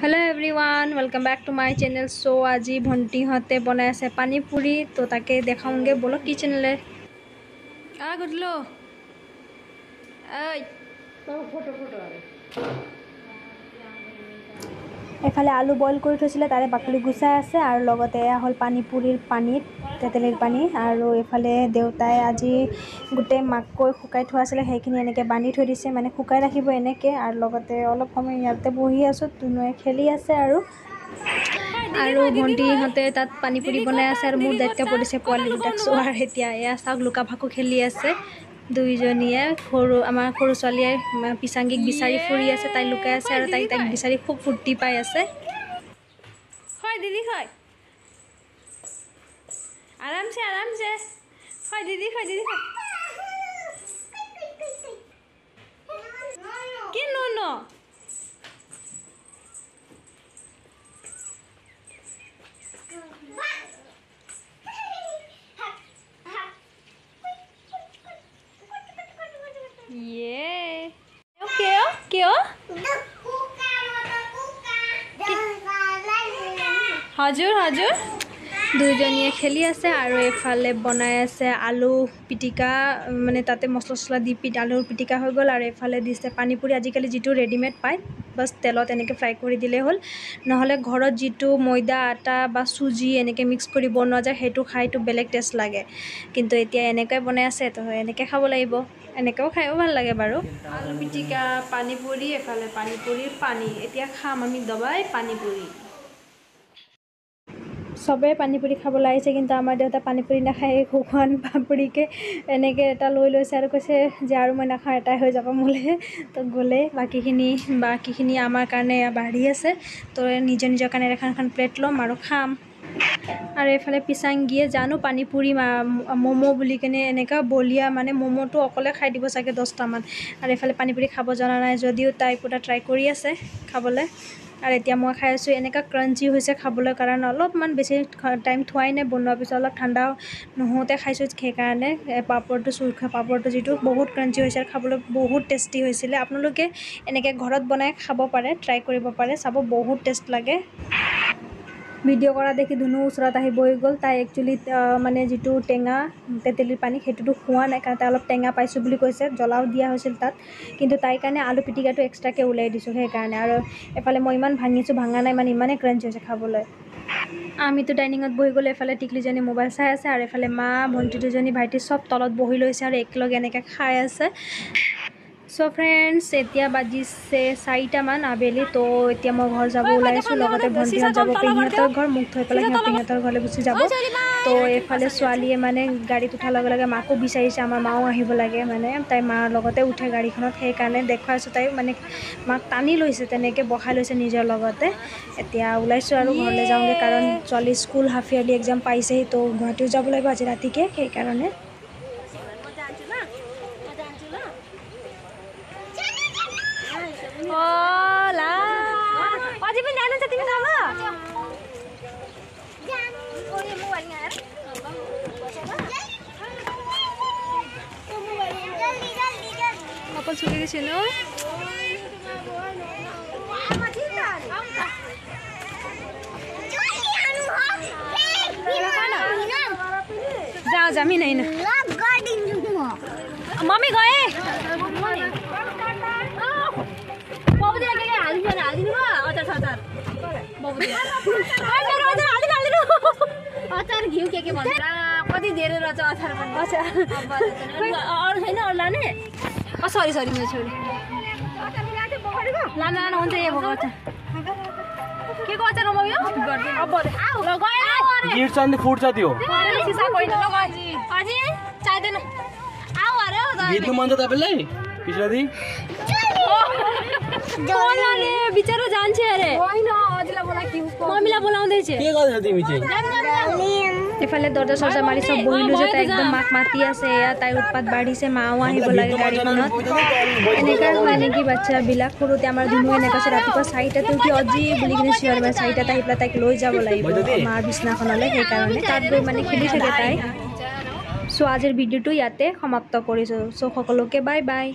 Hello everyone welcome back to my channel. So आज भंटी हते बनाई आछे पानी पूरी तो ताके देखाऊंगे। बोलो कि चैनले आ गुडलो ओय फोटो एफाले आलू बॉइल कर थैसिले तारे बाकली गुचाई आछे आरो लगते एया हल पानी पूरीर पानी तेतेलिर पानी आरो एफाले देउताय আজি गुटे माक्कय खुकाई थोआ आछिले हेखिनि एनेके बांधि थৈ दिसे माने खुकाई राखिब एनेके आरो लगते अलप समय याते बहि आछो तुनुए खेली आछे आरो भंटी हते तात पानी पूरी बनाई आछे आरो मोर दायित्व परिसे पोवाली दुटाक सोवार। एतिया एया साग लुका भाकु खेली आछे दुइजनिये आमार सरू छालिये पिसांगिक बिचारि फुरि आछे ताई लुकाई आछे आरो ताइक बिचारि खूब फुर्ती पाई आछे। खय दीदी खय आराम से खय दीदी खय कि नो ये क्यों हजुर दुइजनिये खेली आछे आरो एफाले बनाई आछे आलू पिटिका माने ताते मसला ससला दी आलूर पिटिका हो गल आरो एफाले दिसे पानी पूरी आजिकाली जितु रेडिमेड पाय बस तेलत एनेके फ्राई करि दिले हल নহলে घरत जितु मैदा आटा बा सुजी एनेके मिक्स करि बनवा जाय हेतु खाइतो बेलेग टेस्ट लागे किन्तु एतिया एनेके बनाई आछे तो एनेके खाब लागिब एनेकेও खाइও ভাল লাগে বাৰু। आलू पिटिका पानी पूरी एफाले पानी पूरीर पानी एतिया खाम आमी दबाई पानी पूरी सबे पानी पूरी खाबले आइছে কিন্তু আমাৰ দেউতা पानी पूरी নাখায় খুখন পাপড়িকে এনেকে এটা লৈ লৈছে আৰু কৈছে যে আৰু মই নাখাওঁ এটাই হৈ যাব মোলে তো গলে বাকিখিনি আমাৰ কাৰণে বাঢ়ি আছে তো নিজৰ কাৰণে এখন প্লেট লম আৰু খাম। और एफाले पिसांगिए जानो पानी पूरी मोमो बुली केने एनेका बलिया माने मोमो तो अकले खाई दिबो सागे 10टा मान और एफाले पानी पूरी खाबो जाना नाय जदिও ताई पुरा ट्राई करि आछे खाबले और एतिया मैं खाई आछो एनेका क्रंची होइसे खाबले कारण अलपमान बेसी टाइम थुआई नै बनवा पिছত अलप ठंडा नहोते खाइছো সেই কাৰণে पापड़টো सुरखा पापड़টো जितु बहुत क्रंची होइसे खाबले बहुत टेस्टी होइसिले आपनलोके एनेके घरत बनाय खाबो पारे ट्राई करिबो पारे साबो बहुत टेस्ट लागे। भिडिओ करा देखि धुनु उसरत आहि बहि गल ताई एक्चुअली माने जितु टेंगा तेतेलिर पानी हेतुटो खुआ नाय कारण अलप टेंगा पाइछु बुली কৈছে जलाও दिया হৈছিল তাত কিন্তু তাই কাৰণে आलू पिटिकाটো एक्स्ट्राके उলাই दिसु हे কাৰণে আৰু এফালে মই ইমান ভাঙিছো ভাঙা নাই মানে ইমানে ক্রাঞ্চি হৈছে খাবলৈ। আমি তো ডাইনিংত বহি গলে এফালে টিকলিজনী মোবাইল চাই আছে আৰু এফালে মা ভন্টি দুজনী ভাইটি সব তলত বহি লৈছে আৰু একলগে এনেকে খাই আছে। सो फ्रेंड्स एतिया बाजिसे 4टा मान आबेली तो एतिया मैं घर जाब ओलाइছো लगते भंटीहत जाब पेहिहतर घर मुख थৈ पेले पेहिहतर घरले गुसि जाब तो एफाले स्वालिए माने गाड़ीत उठार लगे लगे माको बिचारिছে आमार माओ आहिब लागे माने ताई मार लगते उठे गाड़ीखনত हे কাৰণে देखाइছো ताई माने माक टानी लैছে तेनेके बहाय लैছে নিজৰ लगते एतिया ओलाइছো আৰু घरले जाओगे कारण चली स्कूल हाफ इयरली एग्जाम पाइছেহি तो गुवाहाटीও যাব লাগিব আজি ৰাতিকে সেই কাৰণে Hola. Wajib jalan sa timin sama. Apa sudah di sini? Jauh jamin ini. Mami gaya. अचार घिउ के भन्छ कति धेरै रहेछ अचार पनि अरु छैन अरु लाने सरी मेरो छोरी लाना हुन्छ यो भोग अचार के को अचार हो यो अब ल गयो गिर्छ अनि फुट्छ त्यो सिसा कोइन ल अझै चाहिदैन आउ अरे भिड्नु मन त तपाईलाई पिछला दिन जोलाले बिचारो जान्छ अरे होइन अझला बोला कि मम्मीला बोलाउँदै छ के गर्छ तिमी चाहिँ एफाले दर्जा सर्जा मारी सब बहिलो छ त एकदम माक माती আছে या ताई उत्पात बाढीছে माও আহিব লাগে গাড়ীখনত এনেকা মানে কি বাচ্চা বিলাক সৰুতে আমাৰ দিনু এনেকা আছে ৰাতিপুৱা 4টাতে উঠি অজি বুলি কিনে চিঞৰ মাৰে 4টাতে আহিপলা তাইক লৈ যাব লাগিব মাৰ বিছনাখনলে সেই কাৰণে তাত গৈ মানে খেলি থাকে তাই। সো আজৰ ভিডিওটো ইয়াতে সমাপ্ত কৰিছো। সো সকলোকে বাই বাই।